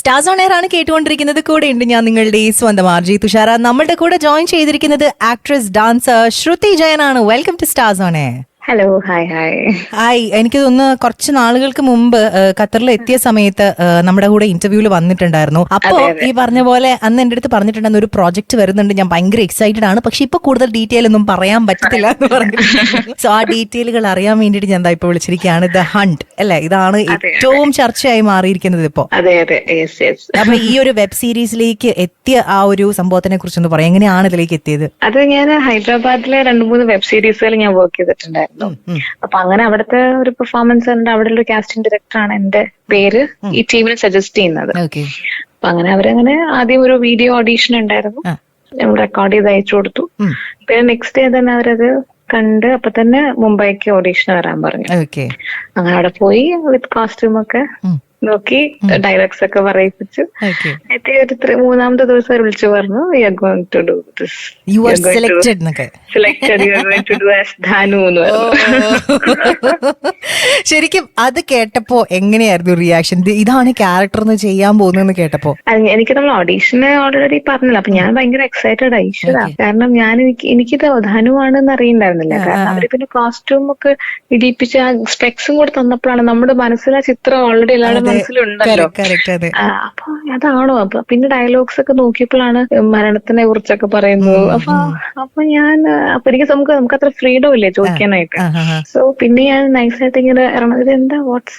Stars on air ആണ് കേട്ടുകൊണ്ടിരിക്കുന്നത്. കൂടെ ഉണ്ട് ഞാൻ നിങ്ങളുടെ സ്വന്തം ആർജി തുഷാര. നമ്മളുടെ കൂടെ ജോയിൻ ചെയ്തിരിക്കുന്നത് ആക്ട്രസ് ഡാൻസർ ശ്രുതി ജയനാണ്. Welcome to stars on air. Hello, hi. എനിക്ക് തോന്നുന്നു കുറച്ച് നാളുകൾക്ക് മുമ്പ് ഖത്തറിൽ എത്തിയ സമയത്ത് നമ്മുടെ കൂടെ ഇന്റർവ്യൂവിൽ വന്നിട്ടുണ്ടായിരുന്നു. അപ്പോ ഈ പറഞ്ഞ പോലെ അന്ന് എന്റെ അടുത്ത് പറഞ്ഞിട്ടുണ്ടെന്ന് ഒരു പ്രോജക്ട് വരുന്നുണ്ട്, ഞാൻ ഭയങ്കര എക്സൈറ്റഡ് ആണ്, പക്ഷെ ഇപ്പൊ കൂടുതൽ ഡീറ്റെയിൽ ഒന്നും പറയാൻ പറ്റത്തില്ല എന്ന് പറഞ്ഞിട്ടുണ്ട്. സോ ആ ഡീറ്റെയിലുകൾ അറിയാൻ വേണ്ടിയിട്ട് ഞാൻ ഇപ്പൊ വിളിച്ചിരിക്കുകയാണ്. ദ ഹണ്ട് അല്ലെ, ഇതാണ് ഏറ്റവും ചർച്ചയായി മാറിയിരിക്കുന്നത് ഇപ്പോ. അപ്പൊ ഈ ഒരു വെബ് സീരീസിലേക്ക് എത്തിയ ആ ഒരു സംഭവത്തിനെ കുറിച്ചൊന്ന് പറയാം. എങ്ങനെയാണ് ഇതിലേക്ക് എത്തിയത്? അത് ഞാൻ ഹൈദരാബാദിലെ 2-3 വെബ് സീരീസുകൾ ഞാൻ വർക്ക് ചെയ്തിട്ടുണ്ടായിരുന്നു. അപ്പൊ അങ്ങനെ അവിടുത്തെ ഒരു പെർഫോമൻസ് ഉണ്ട്. അവിടെ ഒരു കാസ്റ്റിംഗ് ഡയറക്ടറാണ് എന്റെ പേര് ഈ ടീമിന് സജസ്റ്റ് ചെയ്യുന്നത്. അപ്പൊ അങ്ങനെ അവരങ്ങനെ ആദ്യം ഒരു വീഡിയോ ഓഡീഷൻ ഉണ്ടായിരുന്നു, നമ്മൾ റെക്കോർഡ് ചെയ്ത് അയച്ചു കൊടുത്തു. പിന്നെ നെക്സ്റ്റ് ഡേ തന്നെ അവരത് കണ്ട് അപ്പൊ തന്നെ മുംബൈക്ക് ഓഡീഷൻ വരാൻ പറഞ്ഞു. അങ്ങനെ അവിടെ പോയി വിത്ത് കോസ്റ്റ്യൂം ഒക്കെ നോക്കി ഡയലോഗ്സ് ഒക്കെ പറയിപ്പിച്ചു. ഒരു 3-ാമത്തെ ദിവസം അവർ വിളിച്ചു പറഞ്ഞു, you are going to do this, you are selected, you are going to do as Dhanu എന്ന് പറഞ്ഞു. ശരിക്കും അത് കേട്ടപ്പോ എങ്ങനെയായിരുന്നു റിയാക്ഷൻ? ഇതാണ് ക്യാരക്ടർ എന്ന് ചെയ്യാൻ പോകുന്നതെന്ന് കേട്ടപ്പോ? എനിക്ക് നമ്മൾ ഓഡീഷന് ഓൾറെഡി പറഞ്ഞില്ല, അപ്പൊ ഞാൻ ഭയങ്കര എക്സൈറ്റഡ് ആയി. കാരണം എനിക്കിത് ധനുവാണെന്ന് അറിയണ്ടായിരുന്നില്ല. കാരണം അവര് പിന്നെ കോസ്റ്റ്യൂം ഒക്കെ ഇടിപ്പിച്ച് ആ സ്പെക്സും കൂടെ തന്നപ്പോഴാണ് നമ്മുടെ മനസ്സിൽ ആ ചിത്രം ഓൾറെഡി എല്ലാവരുടെ മനസ്സിലുണ്ടല്ലോ. അപ്പൊ അതാണോ? അപ്പൊ പിന്നെ ഡയലോഗ്സ് ഒക്കെ നോക്കിയപ്പോഴാണ് മരണത്തിനെ കുറിച്ചൊക്കെ പറയുന്നത്. അപ്പൊ എനിക്ക് നമുക്ക് അത്ര ഫ്രീഡം ഇല്ലേ ചോദിക്കാനായിട്ട്. സോ പിന്നെ ഞാൻ നൈസായിട്ട് ഇങ്ങനെ ഇറങ്ങുന്നത്, എന്താ വാട്ട്സ്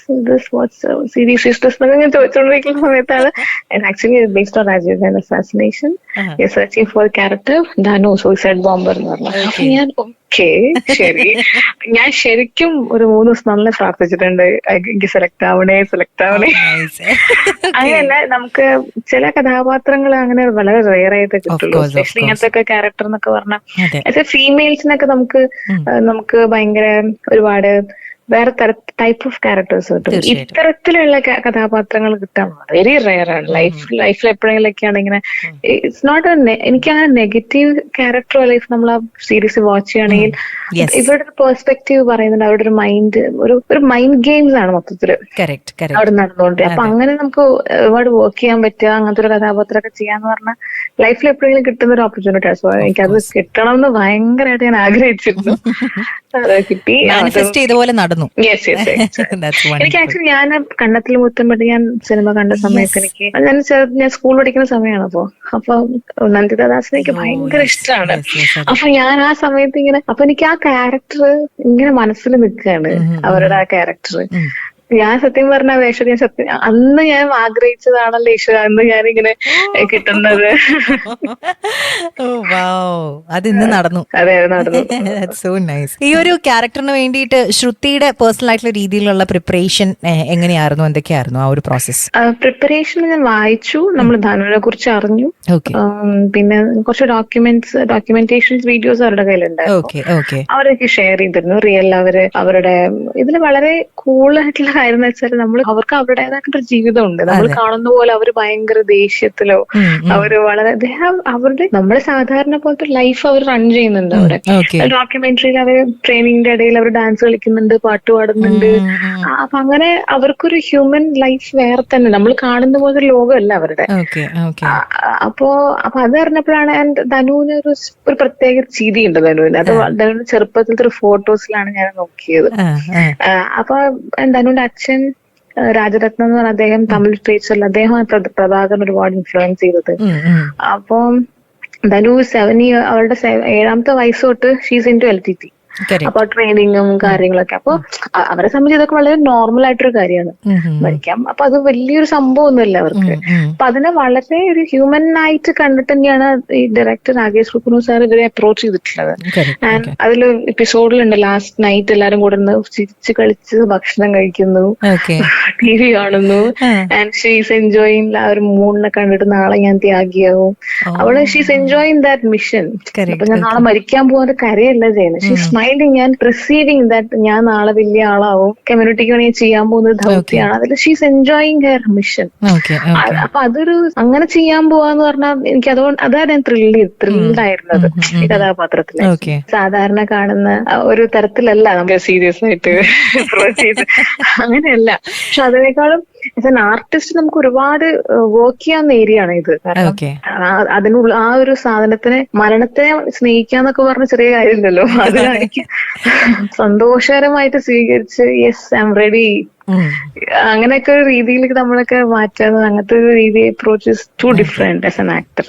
സീരീസ് എന്നൊക്കെ ഞാൻ ചോദിച്ചോണ്ടിരിക്കുന്ന സമയത്താണ് actually based on Rajiv assassination searching for character Dhanu suicide bomber എന്ന് പറഞ്ഞു. അപ്പൊ ഞാൻ ശരി, ഞാൻ ശരിക്കും ഒരു 3 ദിവസം നല്ല പ്രാർത്ഥിച്ചിട്ടുണ്ട്, എനിക്ക് സെലക്ട് ആവണേ. അങ്ങനെയല്ല, നമുക്ക് ചില കഥാപാത്രങ്ങൾ അങ്ങനെ വളരെ റെയർ ആയിട്ട് കിട്ടുള്ളൂ. എസ്പെഷ്യലി ഇങ്ങനത്തെ ഒക്കെ ക്യാരക്ടർ എന്നൊക്കെ പറഞ്ഞാൽ ഫീമെയിൽസിനൊക്കെ നമുക്ക് ഭയങ്കര ഒരുപാട് വേറെ ടൈപ്പ് ഓഫ് ക്യാരക്ടേഴ്സ് കിട്ടും. ഇത്തരത്തിലുള്ള കഥാപാത്രങ്ങൾ കിട്ടാൻ വെരി റെയർ ആണ്. ലൈഫിൽ എപ്പോഴെങ്കിലൊക്കെയാണ് ഇങ്ങനെ. ഇറ്റ്സ് നോട്ട് എനിക്കങ്ങനെ നെഗറ്റീവ് ക്യാരക്ടർ ലൈഫ് നമ്മൾ ആ സീരീസ് വാച്ച് ചെയ്യുകയാണെങ്കിൽ ഇവരുടെ ഒരു പെർസ്പെക്റ്റീവ് പറയുന്നുണ്ട്. അവരുടെ ഒരു മൈൻഡ് ഗെയിംസ് ആണ് മൊത്തത്തില് അവിടെ നടന്നുകൊണ്ട്. അപ്പൊ അങ്ങനെ നമുക്ക് ഒരുപാട് വർക്ക് ചെയ്യാൻ പറ്റുക, അങ്ങനത്തെ ഒരു കഥാപാത്രമൊക്കെ ചെയ്യാന്ന് പറഞ്ഞാൽ ലൈഫിൽ എപ്പോഴെങ്കിലും കിട്ടുന്ന ഒരു ഓപ്പർച്യൂണിറ്റി ആണ്. സോ എനിക്കത് കിട്ടണം എന്ന് ഭയങ്കരമായിട്ട് ഞാൻ ആഗ്രഹിച്ചിരുന്നു. കിട്ടി, നടന്നു. എനിക്ക് ആക്ച്വലി ഞാൻ കണ്ണത്തിൽ മുത്തമ്പട്ടി ഞാൻ സിനിമ കണ്ട സമയത്ത് ഞാൻ സ്കൂൾ പഠിക്കുന്ന സമയമാണ്. അപ്പൊ നന്ദിതാദാസിനെ എനിക്ക് ഭയങ്കര ഇഷ്ടമാണ്. അപ്പൊ ഞാൻ ആ സമയത്ത് ഇങ്ങനെ, അപ്പൊ എനിക്ക് ആ ക്യാരക്ടർ ഇങ്ങനെ മനസ്സിൽ നിൽക്കുകയാണ്, അവരുടെ ആ ക്യാരക്ടർ. ഞാൻ സത്യം പറഞ്ഞ വേഷം അന്ന് ഞാൻ ആഗ്രഹിച്ചതാണല്ലോ ഈശ്വര, അന്ന് ഞാനിങ്ങനെ കിട്ടുന്നത്. അത് ഇന്ന് നടന്നു. അതെ, നടന്നു. So nice. ഈ ഒരു ക്യാരക്ടറിന് വേണ്ടിയിട്ട് ശ്രുതിയുടെ പേഴ്സണൽ ആയിട്ടുള്ള രീതിയിലുള്ള പ്രിപ്പറേഷൻ എങ്ങനെയായിരുന്നു, എന്തൊക്കെയായിരുന്നു ആ ഒരു പ്രോസസ്? പ്രിപ്പറേഷൻ ഞാൻ വായിച്ചു, നമ്മൾ ധനുവിനെ കുറിച്ച് അറിഞ്ഞു. പിന്നെ കുറച്ച് ഡോക്യുമെന്റേഷൻസ് വീഡിയോസ് അവരുടെ കയ്യിലുണ്ടായിരുന്നു, അവരൊക്കെ ഷെയർ ചെയ്തിരുന്നു. അവരുടെ ഇതിൽ വളരെ കൂളായിട്ടുള്ള കാര്യം എന്ന് വെച്ചാൽ അവർക്ക് അവരുടേതായിട്ടൊരു ജീവിതമുണ്ട്. നമ്മൾ കാണുന്ന പോലെ അവർ ഭയങ്കര ദേഷ്യത്തിലോ അവര് വളരെ അവരുടെ നമ്മുടെ സാധാരണ പോലത്തെ ലൈഫ് അവർ റൺ ചെയ്യുന്നുണ്ട്. അവിടെ ഡോക്യുമെന്ററിയിൽ അവര് ട്രെയിനിങ്ങിന്റെ ഇടയിൽ അവർ ഡാൻസ് കളിക്കുന്നുണ്ട്, പാട്ട് പാടുന്നുണ്ട്. അപ്പൊ അങ്ങനെ അവർക്കൊരു ഹ്യൂമൻ ലൈഫ് വേറെ തന്നെ, നമ്മൾ കാണുന്ന പോലത്തെ ലോകമല്ല അവരുടെ. അപ്പൊ അത് അറിഞ്ഞപ്പോഴാണ് ധനുവിന് ഒരു പ്രത്യേക ചിരിയുണ്ട് ധനുവിന്. അത് ധനുവിന്റെ ചെറുപ്പത്തിലത്തെ ഒരു ഫോട്ടോസിലാണ് ഞാൻ നോക്കിയത്. അപ്പൊ ധനുവിന്റെ അച്ഛൻ രാജരത്നം എന്ന് പറഞ്ഞ അദ്ദേഹം തമിഴ് ലിറ്ററേച്ചറിൽ അദ്ദേഹം പ്രഭാകരൻ ഒരുപാട് ഇൻഫ്ലുവൻസ് ചെയ്തത്. അപ്പം ധനു അവരുടെ 7ാമത്തെ വയസ്സ് തൊട്ട് ഷീസ് ഇൻ ടു LTT. അപ്പൊ ട്രെയിനിങ്ങും കാര്യങ്ങളൊക്കെ. അപ്പൊ അവരെ സംബന്ധിച്ച് ഇതൊക്കെ വളരെ നോർമൽ ആയിട്ടൊരു കാര്യമാണ്, മരിക്കാം. അപ്പൊ അത് വലിയൊരു സംഭവമൊന്നുമില്ല അവർക്ക്. അപ്പൊ അതിനെ വളരെ ഒരു ഹ്യൂമൻ ആയിട്ട് കണ്ടിട്ട് തന്നെയാണ് ഈ ഡയറക്ടർ നാഗേഷ് കുക്കുനു സാർ ഇവരെ അപ്രോച്ച് ചെയ്തിട്ടുള്ളത്. ആൻഡ് അതിൽ എപ്പിസോഡിലുണ്ട് ലാസ്റ്റ് നൈറ്റ് എല്ലാരും കൂടെ ചിരിച്ച് കളിച്ച് ഭക്ഷണം കഴിക്കുന്നു, TV കാണുന്നു. ആൻഡ് ഷീസ് എൻജോയിങ് ആ ഒരു മൂണിനെ കണ്ടിട്ട് നാളെ ഞാൻ ത്യാഗിയാവും. അവള് ഷീസ് എൻജോയിങ് ദാറ്റ് മിഷൻ. അപ്പൊ ഞാൻ നാളെ മരിക്കാൻ പോകുന്ന കരയല്ല ചെയ്യുന്നത്. She's smiling and receiving that ഞാൻ നാളെ വലിയ ആളാവും, കമ്മ്യൂണിറ്റിക്ക് വേണ്ടി ചെയ്യാൻ പോകുന്നത് ദൗത്യമാണ്. അതിൽ ഷീസ് എൻജോയിങ് ഹെയർ മിഷൻ. അപ്പൊ അതൊരു അങ്ങനെ ചെയ്യാൻ പോവാന്ന് പറഞ്ഞാൽ എനിക്ക് അതാണ് ഞാൻ ത്രില്ഡ് ആയിരുന്നത് ഈ കഥാപാത്രത്തില്. സാധാരണ കാണുന്ന ഒരു തരത്തിലല്ല നമുക്ക് സീരിയസ് ആയിട്ട് അങ്ങനെയല്ല. പക്ഷെ അതിനേക്കാളും ആസ് എൻ ആർട്ടിസ്റ്റ് നമുക്ക് ഒരുപാട് വർക്ക് ചെയ്യാവുന്ന ഏരിയ ആണ് ഇത്. കാരണം അതിനുള്ള ആ ഒരു സാധനത്തിനെ, മരണത്തെ സ്നേഹിക്കാന്നൊക്കെ പറഞ്ഞ ചെറിയ കാര്യമില്ലല്ലോ. അത് എനിക്ക് സന്തോഷകരമായിട്ട് സ്വീകരിച്ച് യെസ് ഐ എം റെഡി, അങ്ങനെയൊക്കെ ഒരു രീതിയിലേക്ക് നമ്മളൊക്കെ മാറ്റുന്നത്, അങ്ങനത്തെ ഒരു രീതി approach is too different as an actor.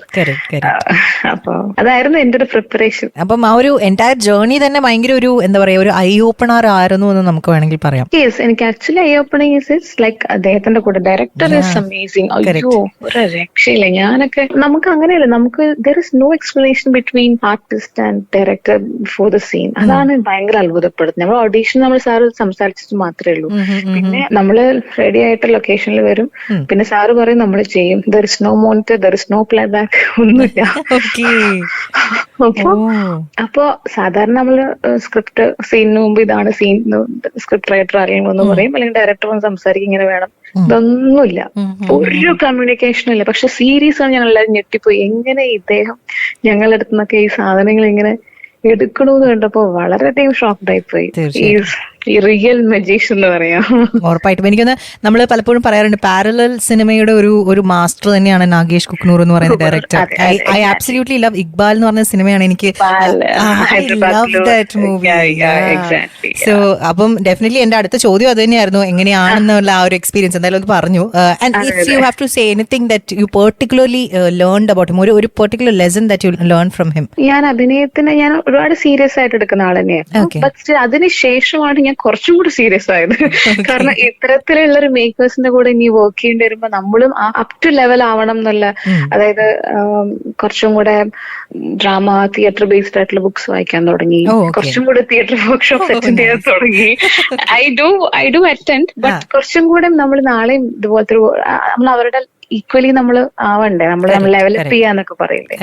അപ്പൊ അതായിരുന്നു എന്റെ ഒരു പ്രിപ്പറേഷൻ. അപ്പം ആ ഒരു എൻറ്റയർ ജേർണി തന്നെ ഭയങ്കര ഒരു എന്താ പറയാ ഒരു ഐ ഓപ്പണർ ആയിരുന്നു എന്ന് നമുക്ക് വേണമെങ്കിൽ പറയാം. യെസ്, എനിക്ക് actually I opening is like അദ്ദേഹത്തിന്റെ കൂടെ ഡയറക്ടർ ഇസ് അമേസിംഗ്. അയ്യോ ഒരു രക്ഷയില്ല. ഞാനൊക്കെ നമുക്ക് അങ്ങനെയല്ല, നമുക്ക് there is no explanation between artist and director before the scene. അതാണ് ഭയങ്കര അത്ഭുതപ്പെടുന്നത്. നമ്മൾ ഓഡീഷൻ നമ്മൾ സാറ് സംസാരിച്ചിട്ട് മാത്രമേ ഉള്ളൂ. പിന്നെ നമ്മള് റെഡി ആയിട്ട് ലൊക്കേഷനിൽ വരും, പിന്നെ സാറ് പറയും നമ്മൾ ചെയ്യും. There is no monitor, there is no play back, ഒന്നുമില്ല. അപ്പൊ സാധാരണ നമ്മള് സ്ക്രിപ്റ്റ് സീനിന് മുമ്പ് ഇതാണ് സീൻ, സ്ക്രിപ്റ്റ് റൈറ്റർ അറിയുമ്പോൾ ഒന്ന് പറയും, അല്ലെങ്കിൽ ഡയറക്ടർ ഒന്ന് സംസാരിക്കും ഇങ്ങനെ വേണം. ഇതൊന്നുമില്ല, ഒരു കമ്മ്യൂണിക്കേഷനും ഇല്ല. പക്ഷെ സീരീസ് ആണ് ഞങ്ങൾ എല്ലാവരും ഞെട്ടിപ്പോയി. എങ്ങനെ ഇദ്ദേഹം ഞങ്ങളുടെ അടുത്ത് നിന്നൊക്കെ ഈ സാധനങ്ങൾ ഇങ്ങനെ എടുക്കണമെന്ന് കണ്ടപ്പോ വളരെയധികം ഷോക്ക്ഡായി പോയി. റിയൽ മജീഷ്യൻ എന്ന് പറയാം. ഉറപ്പായിട്ടും എനിക്കൊന്ന് നമ്മൾ പലപ്പോഴും പറയാറുണ്ട്, പാരലൽ സിനിമയുടെ ഒരു മാസ്റ്റർ തന്നെയാണ് നാഗേഷ് കുക്നൂർ എന്ന് പറയുന്ന director. I absolutely love Iqbal എന്ന് പറഞ്ഞ സിനിമയാണ് എനിക്ക് സോ അപ്പം ഡെഫിനറ്റ്ലി എന്റെ അടുത്ത ചോദ്യം അത് തന്നെയായിരുന്നു, എങ്ങനെയാണെന്നുള്ള ആ ഒരു എക്സ്പീരിയൻസ് എന്തായാലും അത് പറഞ്ഞു. And if you have to say anything that you particularly learned about him, ഒരു particular lesson that you learn from him. ഞാൻ അഭിനയത്തിന് ഞാൻ ഒരുപാട് സീരിയസ് ആയിട്ട് എടുക്കുന്ന ആൾ തന്നെയാണ്. ബട്ട് അതിനുശേഷമാണ് ഞാൻ കുറച്ചും കൂടി സീരിയസ് ആയത്. കാരണം ഇത്തരത്തിലുള്ള ഒരു മേക്കേഴ്സിന്റെ കൂടെ ഇനി വർക്ക് ചെയ്യേണ്ടി വരുമ്പോ നമ്മളും അപ് ടു ലെവൽ ആവണം എന്നുള്ള, അതായത് കുറച്ചും കൂടെ ഡ്രാമ തിയേറ്റർ ബേസ്ഡ് ആയിട്ടുള്ള ബുക്സ് വായിക്കാൻ തുടങ്ങി, കുറച്ചും കൂടെ തിയേറ്റർ വർക്ക്ഷോപ്പ് അറ്റൻഡ് ചെയ്യാൻ തുടങ്ങി. ഐ ഡു അറ്റൻഡ്, ബട്ട് കുറച്ചും കൂടെ നമ്മൾ നാളെയും ഇതുപോലത്തെ നമ്മൾ അവരുടെ ഈക്വലി നമ്മൾ ആവണ്ടേ, നമ്മൾ ലെവലപ്പ് ചെയ്യാന്നൊക്കെ പറയില്ലേ.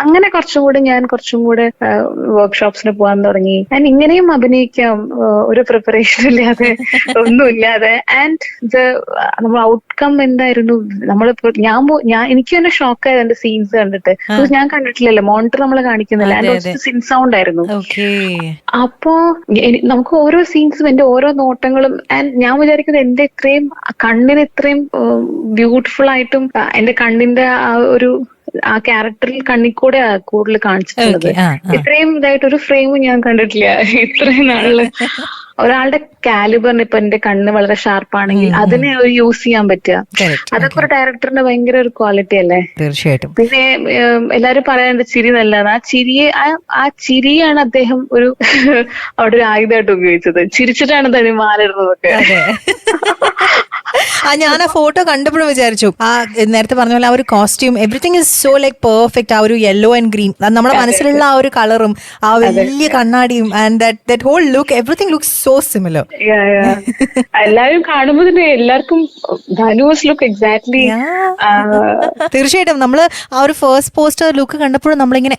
അങ്ങനെ കുറച്ചും കൂടെ വർക്ക്ഷോപ്സിന് പോകാൻ തുടങ്ങി. ഞാൻ ഇങ്ങനെയും അഭിനയിക്കാം, ഒരു പ്രിപ്പറേഷൻ ഇല്ലാതെ ഒന്നുമില്ലാതെ. ആൻഡ് നമ്മൾ ഔട്ട്കം എന്തായിരുന്നു, നമ്മളിപ്പോ ഞാൻ എനിക്ക് തന്നെ ഷോക്കായത് എന്റെ സീൻസ് കണ്ടിട്ട്. ഞാൻ കണ്ടിട്ടില്ലല്ലോ, മോണിറ്റർ നമ്മളെ കാണിക്കുന്നില്ല, ആൻഡ് സിൻ സൗണ്ട് ആയിരുന്നു. അപ്പോ നമുക്ക് ഓരോ സീൻസും എന്റെ ഓരോ നോട്ടങ്ങളും, ആൻഡ് ഞാൻ വിചാരിക്കുന്നത് എന്റെ ഇത്രയും കണ്ണിന് ഇത്രയും ബ്യൂട്ടിഫുൾ ആയിട്ട് എന്റെ കണ്ണിന്റെ ആ ക്യാരക്ടറിൽ കണ്ണിക്കൂടെ കൂടുതൽ കാണിച്ചിട്ടുള്ളത്. ഇത്രയും ഇതായിട്ട് ഒരു ഫ്രെയിം ഞാൻ കണ്ടിട്ടില്ല ഇത്രയും നാളില്. ഒരാളുടെ കാലിബറിന് ഇപ്പൊ എന്റെ കണ്ണ് വളരെ ഷാർപ്പാണെങ്കിൽ അതിനെ യൂസ് ചെയ്യാൻ പറ്റുക, അതൊക്കെ ഒരു ഡയറക്ടറിന്റെ ഭയങ്കര ഒരു ക്വാളിറ്റി അല്ലേ. തീർച്ചയായിട്ടും. പിന്നെ എല്ലാരും പറയാൻ ചിരി നല്ലതാണ്. ആ ചിരിയാണ് അദ്ദേഹം അവിടെ ഒരു ആയുധമായിട്ട് ഉപയോഗിച്ചത്. ചിരിച്ചിട്ടാണ് തന്നെ മാലിടുന്നതൊക്കെ. ഞാൻ ആ ഫോട്ടോ കണ്ടപ്പോഴും വിചാരിച്ചു, ആ നേരത്തെ പറഞ്ഞ പോലെ ആ ഒരു costume everything is so like perfect. ആ ഒരു യെല്ലോ ആൻഡ് ഗ്രീൻ നമ്മുടെ മനസ്സിലുള്ള ആ ഒരു കളറും ആ വലിയ കണ്ണാടിയും and that whole look everything looks so similar. എല്ലാവരും കാണുമ്പോൾ തന്നെ എല്ലാവർക്കും ധനുസ് ലുക്ക് എക്സാക്ട്ലി. തീർച്ചയായിട്ടും നമ്മള് ആ ഒരു ഫസ്റ്റ് പോസ്റ്റർ ലുക്ക് കണ്ടപ്പോഴും നമ്മളിങ്ങനെ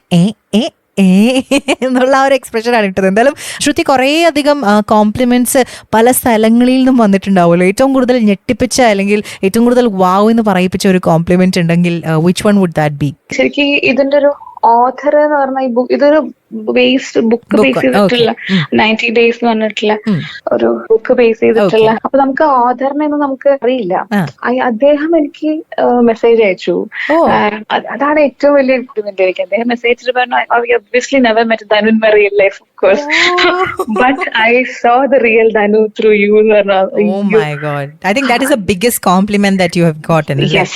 എന്നുള്ള ആ ഒരു എക്സ്പ്രഷനാണ് ഇട്ടത്. എന്തായാലും ശ്രുതി കുറേ അധികം കോംപ്ലിമെന്റ്സ് പല സ്ഥലങ്ങളിൽ നിന്നും വന്നിട്ടുണ്ടാവുമല്ലോ. ഏറ്റവും കൂടുതൽ ഞെട്ടിപ്പിച്ച അല്ലെങ്കിൽ ഏറ്റവും കൂടുതൽ വാവ് എന്ന് പറയിപ്പിച്ച ഒരു കോംപ്ലിമെന്റ് ഉണ്ടെങ്കിൽ which one would that be? ശരിക്കും ഇതിന്റെ ഒരു ഓഥർ എന്ന് പറഞ്ഞ ഇതൊരു ബുക്ക് ബേസ് ചെയ്തിട്ടുള്ള 90 days എന്ന് പറഞ്ഞിട്ടുള്ള ഒരു ബുക്ക് ബേസ് ചെയ്തിട്ടുള്ള. അപ്പൊ നമുക്ക് ഓഥറിനെ ഒന്നും നമുക്ക് അറിയില്ല. അദ്ദേഹം എനിക്ക് മെസ്സേജ് അയച്ചു. അതാണ് ഏറ്റവും വലിയ ഇംപ്രൂവ്മെന്റ് എനിക്ക്. അദ്ദേഹം മെസ്സേജ് പറഞ്ഞു, obviously never met Dhanu in my real life of course but I saw the real Dhanu through you. Oh my god, I think that is the biggest compliment that you have gotten. Yes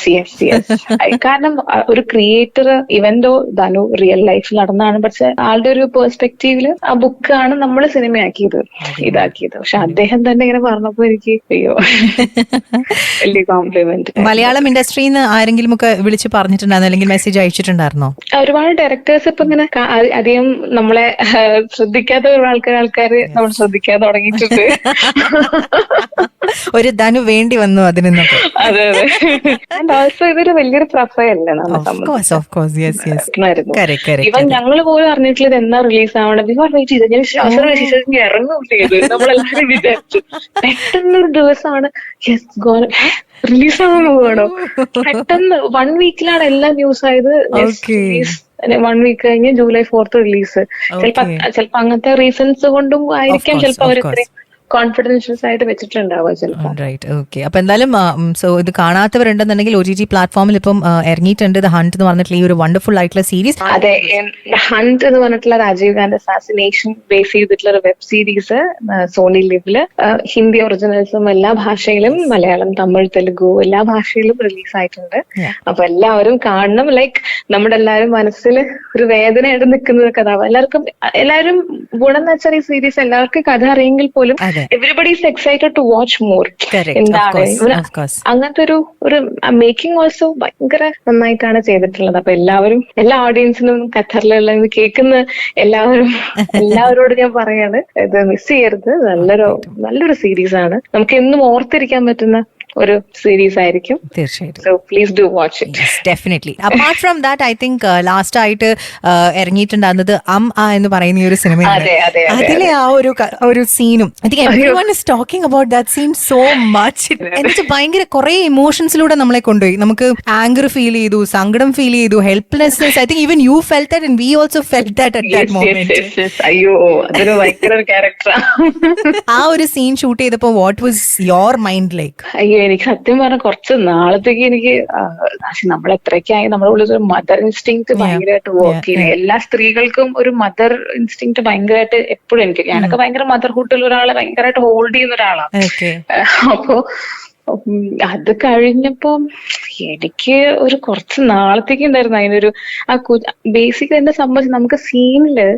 കാരണം ഒരു creator even though Dhanu real ലൈഫിൽ നടന്നാണ്, പക്ഷെ ആളുടെ ഒരു പെർസ്പെക്റ്റീവില് ആ ബുക്കാണ് നമ്മൾ സിനിമയാക്കിയത്, ഇതാക്കിയത്. പക്ഷെ അദ്ദേഹം തന്നെ ഇങ്ങനെ പറഞ്ഞപ്പോ എനിക്ക് അയ്യോ വലിയ കോംപ്ലിമെന്റ്. മലയാളം ഇൻഡസ്ട്രിയിൽ നിന്ന് ആരെങ്കിലും ഒക്കെ വിളിച്ച് പറഞ്ഞിട്ടുണ്ടായിരുന്നു അല്ലെങ്കിൽ മെസ്സേജ് അയച്ചിട്ടുണ്ടായിരുന്നോ? ഒരുപാട് ഡയറക്ടേഴ്സ് ഇപ്പൊ ഇങ്ങനെ അധികം നമ്മളെ ശ്രദ്ധിക്കാത്ത ആൾക്കാര് നമ്മൾ ശ്രദ്ധിക്കാൻ തുടങ്ങിയിട്ടുണ്ട്. ഒരു ധനു വേണ്ടി വന്നു അതിന്. അതെ ആൻഡ് ഓൾസോ ഇതൊരു വലിയൊരു പ്രൊഫൈലല്ലേ നമ്മളെ സംബന്ധിച്ചായിരുന്നു. ഇവൻ ഞങ്ങൾ പോലും അറിഞ്ഞിട്ടില്ല എന്നാ റിലീസ് ആവണം. വെയിറ്റ് ചെയ്ത് ഞാൻ ഇറങ്ങും ചെയ്ത് നമ്മളെല്ലാരും വിചാരിച്ചു. പെട്ടെന്നൊരു ദിവസമാണ് റിലീസ് ആവാൻ പോകണോ, പെട്ടെന്ന് 1 weekലാണ് എല്ലാം ന്യൂസ് ആയത്. 1 week കഴിഞ്ഞ് July 4th റിലീസ്. ചിലപ്പോ അങ്ങനത്തെ റീസൺസ് കൊണ്ടും ആയിരിക്കാം ചിലപ്പോ അവരത്രയും കോൺഫിഡൻഷ്യസ് ആയിട്ട് വെച്ചിട്ടുണ്ടാവുക ചിലപ്പോൾ. Right, okay. അപ്പൊ എന്തായാലും സോ ഇത് കാണാത്തവരുണ്ടെന്നുണ്ടെങ്കിൽ OTT പ്ലാറ്റ്ഫോമിൽ ഇപ്പം ഇറങ്ങിയിട്ടുണ്ട് ദ ഹണ്ട് എന്ന് പറഞ്ഞിട്ടുള്ള ഈ ഒരു വണ്ടർഫുൾ ആയിട്ടുള്ള സീരീസ്. അതെ, ഹണ്ട് എന്ന് പറഞ്ഞിട്ടുള്ള രാജീവ് ഗാന്ധി അസാസിനേഷൻ ബേസ് ചെയ്തിട്ടുള്ള ഒരു വെബ് സീരീസ് സോണി ലിവില് ഹിന്ദി ഒറിജിനൽസും എല്ലാ ഭാഷയിലും, മലയാളം, തമിഴ്, തെലുഗു എല്ലാ ഭാഷയിലും റിലീസ് ആയിട്ടുണ്ട്. അപ്പൊ എല്ലാവരും കാണണം. ലൈക്ക് നമ്മുടെ എല്ലാവരും മനസ്സിൽ ഒരു വേദനയായിട്ട് നിൽക്കുന്ന കഥ. എല്ലാവരും ഗുണം എന്ന് വെച്ചാൽ ഈ സീരീസ് എല്ലാവർക്കും കഥ അറിയെങ്കിൽ പോലും everybody is excited to watch more. എന്താണ് അങ്ങനത്തെ ഒരു മേക്കിംഗ് ഓൾസോ ഭയങ്കര നന്നായിട്ടാണ് ചെയ്തിട്ടുള്ളത്. അപ്പൊ എല്ലാവരും, എല്ലാ ഓഡിയൻസിനും, ഖത്തറിലുള്ള കേൾക്കുന്ന എല്ലാവരോടും ഞാൻ പറയാണ്, ഇത് മിസ് ചെയ്യരുത്. നല്ലൊരു സീരീസ് ആണ്. നമുക്ക് എന്നും ഓർത്തിരിക്കാൻ പറ്റുന്ന ഒരു സീരീസ് ആയിരിക്കും. തീർച്ചയായിട്ടും. So please do watch it. Definitely. Apart from that I think last ആയിട്ട് ഇറങ്ങിയിട്ടുണ്ടാകുന്നത് എന്ന് പറയുന്ന ഈ ഒരു സിനിമയാണ്. അതിലെ ആ ഒരു സീനും I think everyone is talking about that scene so much. എന്നിട്ട് ഭയങ്കര കുറെ ഇമോഷൻസിലൂടെ നമ്മളെ കൊണ്ടുപോയി. നമുക്ക് ആംഗർ ഫീൽ ചെയ്തു, സങ്കടം ഫീൽ ചെയ്തു, helplessness. I think even U felt that and we also felt that at that moment. അയ്യോ, അതൊരു ഭയങ്കര ക്യാരക്ടറാണ്. ആ ഒരു സീൻ ഷൂട്ട് ചെയ്തപ്പോൾ what was your mind like? അയ്യോ, എനിക്ക് സത്യം പറഞ്ഞ കുറച്ച് നാളത്തേക്ക് എനിക്ക് നമ്മൾ എത്രയൊക്കെയായി നമ്മുടെ ഉള്ളിൽ ഒരു മദർ ഇൻസ്റ്റിങ്ക്ട് ഭയങ്കരമായിട്ട് വർക്ക് ചെയ്യുന്നത്. എല്ലാ സ്ത്രീകൾക്കും ഒരു മദർ ഇൻസ്റ്റിങ്ക്ട് ഭയങ്കരമായിട്ട് എപ്പോഴും ഞാനൊക്കെ ഭയങ്കര മദർഹുഡിൽ ഒരാളെ ഭയങ്കരമായിട്ട് ഹോൾഡ് ചെയ്യുന്ന ഒരാളാണ്. അപ്പോ അത് കഴിഞ്ഞപ്പോ എനിക്ക് ഒരു കുറച്ച് നാളത്തേക്ക് ഉണ്ടായിരുന്നു അതിനൊരു ബേസിക്കലി എന്താ സംഭവിച്ചത്, നമുക്ക് സീനില്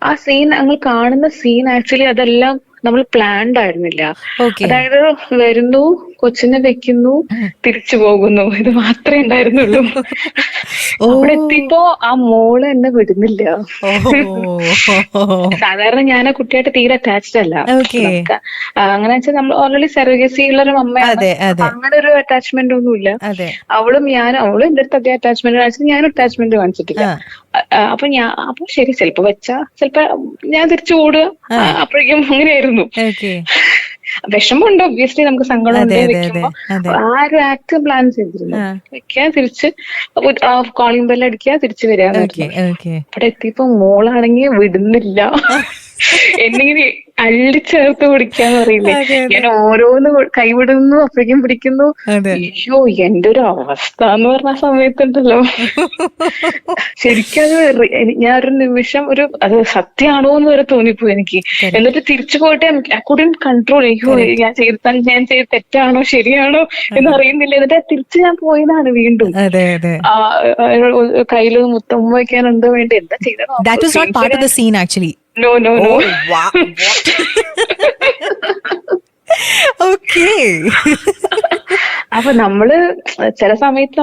ആ സീൻ ഞങ്ങൾ കാണുന്ന സീൻ ആക്ച്വലി അതെല്ലാം നമ്മൾ പ്ലാൻഡ് ആയിരുന്നില്ല. അതായത് വരുന്നു, കൊച്ചിനെ വെക്കുന്നു, തിരിച്ചു പോകുന്നു, ഇത് മാത്രമേ ഉണ്ടായിരുന്നുള്ളൂ. അവിടെ എത്തിയപ്പോ ആ മോള് എന്നെ വിടുന്നില്ല. സാധാരണ ഞാൻ ആ കുട്ടിയായിട്ട് തീരെ അറ്റാച്ച്ഡ് അല്ല. അങ്ങനെ വെച്ചാൽ നമ്മൾ ഓൾറെഡി സെറഗസി ഉള്ള ഒരു അമ്മയാണ്, അങ്ങനെ ഒരു അറ്റാച്ച്മെന്റ് ഒന്നും ഇല്ല. അവളും എന്റെ അടുത്ത് അതേ അറ്റാച്ച്മെന്റ് കാണിച്ചിട്ട് ഞാനും അറ്റാച്ച്മെന്റ് കാണിച്ചിട്ടില്ല. അപ്പൊ ശരി, ചിലപ്പോ വെച്ചാ ചിലപ്പോ ഞാൻ തിരിച്ചു ഓടുക, അപ്പോഴേക്കും അങ്ങനെയായിരുന്നു. വിഷമമുണ്ട്, ഒബ്വിയസ്ലി നമുക്ക് സങ്കടമുണ്ട് വെക്കുമ്പോ. ആ ഒരു ആക്ട് പ്ലാൻ ചെയ്തിരുന്നു. വെക്കാൻ, തിരിച്ച് കോളിംഗ് ബെൽ അടിക്കുക, തിരിച്ചു വരിക. അവിടെ എത്തിയപ്പോ മോളാണെങ്കിൽ വിടുന്നില്ല. എന്നിങ്ങനെ അള്ളിച്ചേർത്ത് പിടിക്കാന്ന് പറയില്ലേ, ഞാൻ ഓരോന്ന് കൈവിടുന്നു, അപ്പോഴേക്കും പിടിക്കുന്നു. അയ്യോ, എന്റെ ഒരു അവസ്ഥ എന്ന് പറഞ്ഞ സമയത്തുണ്ടല്ലോ, ശരിക്കും അത് ഞാൻ ഒരു നിമിഷം അത് സത്യമാണോ എന്ന് വരെ തോന്നിപ്പോയി എനിക്ക്. എന്നിട്ട് തിരിച്ചു പോയിട്ട് ഐ കുഡന്റ് കൺട്രോൾ. അയ്യോ, ഞാൻ ചെയ്ത് തെറ്റാണോ ശരിയാണോ എന്ന് അറിയുന്നില്ല. എന്നിട്ട് തിരിച്ച് ഞാൻ പോയതാണ് വീണ്ടും. കയ്യിൽ മുത്തം വയ്ക്കാൻ എന്തോ വേണ്ടി എന്താ ചെയ്തത്. No. Oh, wow. Okay. അപ്പൊ ചില സമയത്ത്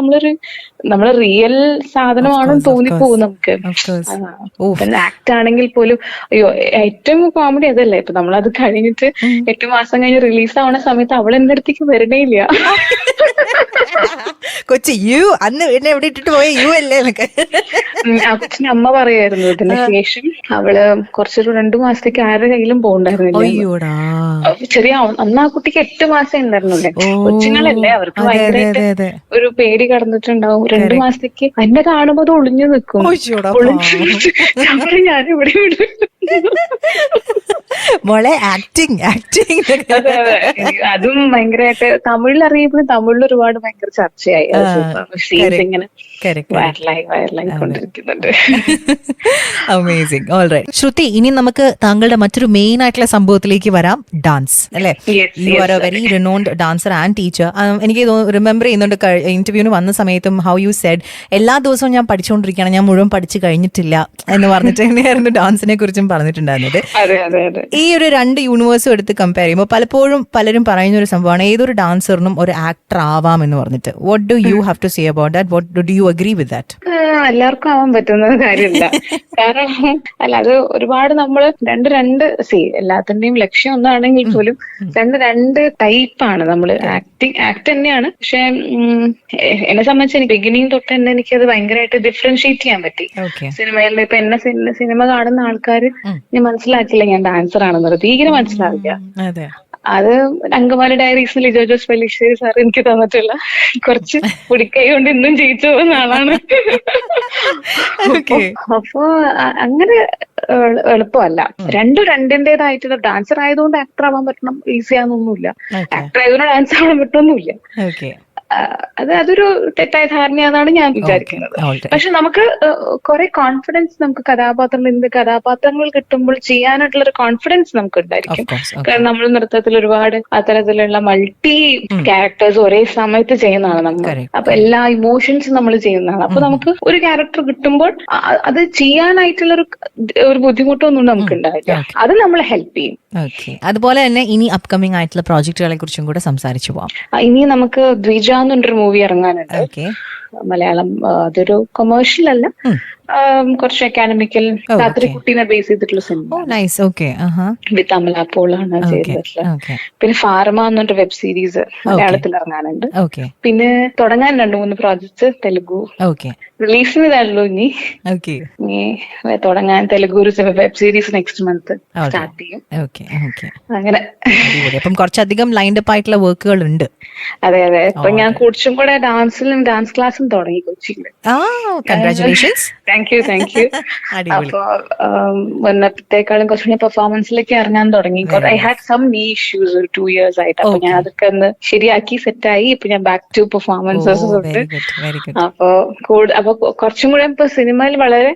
നമ്മള് റിയൽ സാധനമാണെന്ന് തോന്നിപ്പോകും നമുക്ക്. ആക്ട് ആണെങ്കിൽ പോലും. അയ്യോ, ഏറ്റവും കോമഡി അതല്ലേ, ഇപ്പൊ നമ്മളത് കഴിഞ്ഞിട്ട് 8 മാസം കഴിഞ്ഞ് റിലീസ് ആവുന്ന സമയത്ത് അവൾ എന്റെ അടുത്തേക്ക് വരണേ ഇല്ല. കൊച്ചി അന്ന് എന്നെ എവിടെ ഇട്ടിട്ട് പോയ അല്ലേ? ആ കൊച്ചിന് അമ്മ പറയായിരുന്നു ഇതിന് ശേഷം അവള് കുറച്ചൊരു 2 മാസത്തേക്ക് ആരുടെ കയ്യിലും പോകണ്ടായിരുന്നില്ല. ചെറിയ അന്ന് ആ കുട്ടിക്ക് 8 മാസം ഉണ്ടായിരുന്നുള്ളേ. കൊച്ചുങ്ങളല്ലേ, അവർക്ക് ഭയങ്കര ഒരു പേടി കടന്നിട്ടുണ്ടാവും. 2 മാസത്തേക്ക് എന്നെ കാണുമ്പോ അത് ഒളിഞ്ഞു നിൽക്കും. ഞാനിവിടെ വിടും. മോളെ ആക്ടിങ് അതും ഭയങ്കരമായിട്ട് തമിഴിൽ അറിയുമ്പോൾ തമിഴിൽ ഒരുപാട് ഭയങ്കര ചർച്ചയായി. ഇങ്ങനെ വൈറലായി കൊണ്ടിരിക്കുന്നുണ്ട്. അമേസിംഗ്. ഓൾറൈറ്റ് ശ്രുതി, ഇനി നമുക്ക് താങ്കളുടെ മറ്റൊരു മെയിൻ ആയിട്ടുള്ള സംഭവത്തിലേക്ക് വരാം. ഡാൻസ് അല്ലെ? You are A very റിനോൺഡ് dancer and teacher. എനിക്ക് റിമെമ്പർ ചെയ്യുന്നുണ്ട് ഇന്റർവ്യൂവിന് വന്ന സമയത്തും ഹൗ യു സെഡ് എല്ലാ ദിവസവും ഞാൻ പഠിച്ചുകൊണ്ടിരിക്കുകയാണ്, ഞാൻ മുഴുവൻ പഠിച്ചു കഴിഞ്ഞിട്ടില്ല എന്ന് പറഞ്ഞിട്ട് തന്നെയായിരുന്നു ഡാൻസിനെ കുറിച്ചും പറഞ്ഞിട്ടുണ്ടായിരുന്നത്. ഈ ഒരു 2 യൂണിവേഴ്സും എടുത്ത് കമ്പയർ ചെയ്യുമ്പോൾ പലപ്പോഴും പലരും പറയുന്ന ഒരു സംഭവമാണ് ഏതൊരു ഡാൻസറിനും ഒരു ആക്ടർ ആവാം എന്ന് പറഞ്ഞിട്ട്. What do you have to say about that? What do you agree with that? എല്ലാവർക്കും ആവാൻ പറ്റുന്ന കാര്യമില്ല. കാരണം അത് ഒരുപാട് നമ്മള് രണ്ട് എല്ലാത്തിന്റെയും ലക്ഷ്യം ഒന്നാണെങ്കിൽ പോലും രണ്ട് ടൈപ്പാണ്. നമ്മള് ആക്ട് തന്നെയാണ്. പക്ഷെ എന്നെ സംബന്ധിച്ച് എനിക്ക് ബിഗിനിങ് തൊട്ട് തന്നെ എനിക്കത് ഭയങ്കരമായിട്ട് ഡിഫറൻഷിയേറ്റ് ചെയ്യാൻ പറ്റി. സിനിമയിൽ ഇപ്പൊ എന്നെ സിനിമ കാണുന്ന ആൾക്കാര് ഞാൻ മനസ്സിലാക്കില്ല ഞാൻ ഡാൻസർ ആണെന്നത്, തീരെ മനസ്സിലാവില്ല. അത് അങ്കമാലി ഡയറീസിൽ ലിജോ ജോസ് പെല്ലിശ്ശേരി സാർ എനിക്ക് തന്നിട്ടുള്ള കുറച്ച് പൊടിക്കൈ കൊണ്ട് ഇന്നും ജയിച്ചു പോകുന്ന ആളാണ്. അപ്പൊ അങ്ങനെ എളുപ്പമല്ല. രണ്ടിന്റേതായിട്ടുള്ള ഡാൻസർ ആയതുകൊണ്ട് ആക്ടർ ആവാൻ പറ്റണം ഈസി ആണെന്നൊന്നുമില്ല, ആക്ടർ ആയതുകൊണ്ട് ഡാൻസ് ആവാൻ പറ്റണമെന്നില്ല. അതൊരു തെറ്റായ ധാരണയാണെന്നാണ് ഞാൻ വിചാരിക്കുന്നത്. പക്ഷെ നമുക്ക് കുറെ കോൺഫിഡൻസ് നമുക്ക് കഥാപാത്രങ്ങൾ കിട്ടുമ്പോൾ ചെയ്യാനായിട്ടുള്ള ഒരു കോൺഫിഡൻസ് നമുക്ക് ഉണ്ടായിരിക്കും. കാരണം നമ്മൾ നൃത്തത്തിൽ ഒരുപാട് അത്തരത്തിലുള്ള മൾട്ടി ക്യാരക്ടേഴ്സ് ഒരേ സമയത്ത് ചെയ്യുന്നതാണ് നമ്മൾ. അപ്പൊ എല്ലാ ഇമോഷൻസും നമ്മൾ ചെയ്യുന്നതാണ്. അപ്പൊ നമുക്ക് ഒരു ക്യാരക്ടർ കിട്ടുമ്പോൾ അത് ചെയ്യാനായിട്ടുള്ള ഒരു ബുദ്ധിമുട്ടൊന്നും നമുക്ക് ഉണ്ടാവില്ല. അത് നമ്മളെ ഹെൽപ്പ് ചെയ്യും. അതുപോലെ തന്നെ ഇനി അപ്കമിങ് ആയിട്ടുള്ള പ്രോജക്റ്റുകളെ കുറിച്ചും കൂടെ സംസാരിച്ചു പോവാം. ഇനി നമുക്ക് ദ്വിജ എന്നൊരു മൂവി ഇറങ്ങാനുണ്ട് മലയാളം. അതൊരു കൊമേഴ്ഷ്യൽ അല്ല, കുറച്ച് അക്കാഡമിക്കൽ രാത്രിക്കുട്ടീനെ ബേസ് ചെയ്തിട്ടുള്ള സിനിമ. വിത്ത് അമല പോൾ ആണ് ചെയ്തിട്ടുള്ളത്. പിന്നെ ഫാർമ എന്നൊരു വെബ് സീരീസ് മലയാളത്തിൽ ഇറങ്ങാനുണ്ട്. പിന്നെ തുടങ്ങാൻ 2-3 പ്രോജക്ട്സ് തെലുഗു. റിലീസിന് ഇതാണല്ലോ ഇനി തുടങ്ങാൻ Telugu web series next month start ചെയ്യും. അങ്ങനെ അപ്പം കുറച്ചധികം ലൈൻഡ് അപ്പ് ആയിട്ടുള്ള വർക്കുകൾ ഉണ്ട്. അതെ. ഇപ്പൊ ഞാൻ കുറച്ചും കൂടെ ഡാൻസ് ക്ലാസ്സും തുടങ്ങി കൊച്ചിയില്. കൺഗ്രാറ്റുലേഷൻസ്. Thank you. അപ്പൊ മുന്നത്തേക്കാളും കുറച്ചുകൂടി പെർഫോമൻസിലേക്ക് ഇറങ്ങാൻ തുടങ്ങി. ഐ ഹാഡ് സം നീ ഇഷ്യൂസ് ഒരു 2 years ആയിട്ട്. അപ്പൊ ഞാൻ അതൊക്കെ ഒന്ന് ശരിയാക്കി സെറ്റായി. ഇപ്പൊ ഞാൻ ബാക്ക് ടു പെർഫോമൻസസ് ഉണ്ട്. അപ്പൊ കുറച്ചും കൂടെ ഇപ്പൊ സിനിമയിൽ വളരെ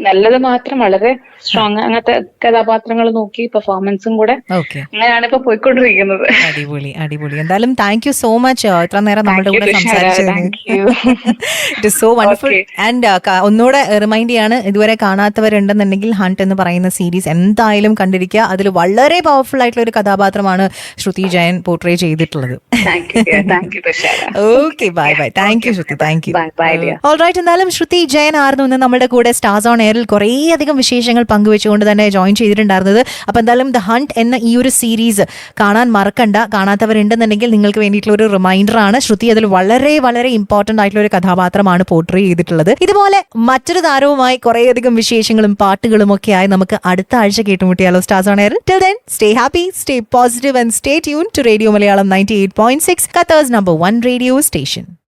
നല്ലത് മാത്രം വളരെ സ്ട്രോങ് അങ്ങനത്തെ കഥാപാത്രങ്ങൾ നോക്കി പെർഫോമൻസും കൂടെ അങ്ങനെയാണ് ഇപ്പൊ പോയിക്കൊണ്ടിരിക്കുന്നത്. അടിപൊളി. എന്തായാലും താങ്ക് യു സോ മച്ച് ഇത്ര നേരം നമ്മുടെ കൂടെ സംസാരിച്ചതിന്. It is so wonderful. And ഒന്നുകൂടെ റിമൈൻഡ് ചെയ്യാണ്, ഇതുവരെ കാണാത്തവരുണ്ടെന്നുണ്ടെങ്കിൽ ഹണ്ട് എന്ന് പറയുന്ന സീരീസ് എന്തായാലും കണ്ടിരിക്കുക. അതിൽ വളരെ പവർഫുൾ ആയിട്ടുള്ള ഒരു കഥാപാത്രമാണ് ശ്രുതി ജയൻ പോർട്രേ ചെയ്തിട്ടുള്ളത്. Okay, bye. Thank you Shruthi. Thank you. Alright, എന്തായാലും ശ്രുതി ജയൻ ആയിരുന്നു ഇന്ന് നമ്മുടെ കൂടെ സ്റ്റാർസ് ഓൺ എയറിൽ കുറേ അധികം വിശേഷങ്ങൾ പങ്കുവെച്ചുകൊണ്ട് തന്നെ ജോയിൻ ചെയ്തിട്ടുണ്ടായിരുന്നത്. അപ്പൊ എന്തായാലും ദ ഹണ്ട് എന്ന ഈ ഒരു സീരീസ് കാണാൻ മറക്കണ്ട. കാണാത്തവരുണ്ടെന്നുണ്ടെങ്കിൽ നിങ്ങൾക്ക് വേണ്ടിയിട്ടുള്ള ഒരു റിമൈൻഡർ ആണ്. ശ്രുതി അതിൽ വളരെ വളരെ ഇമ്പോർട്ടന്റ് ആയിട്ടുള്ള ഒരു കഥാപാത്രമാണ് പോർട്രേ ചെയ്തിട്ടുള്ളത്. ഇതുപോലെ മറ്റൊരു താരവുമായി കുറേയധികം വിശേഷങ്ങളും പാട്ടുകളും ഒക്കെ ആയി നമുക്ക് അടുത്ത ആഴ്ച കേട്ടുമുട്ടിയാലോ സ്റ്റാർസ് ഓൺ എയറിൽ. Till then stay happy, stay positive and stay tune to radio Malayalam 98.6, Qatar's #1 radio station.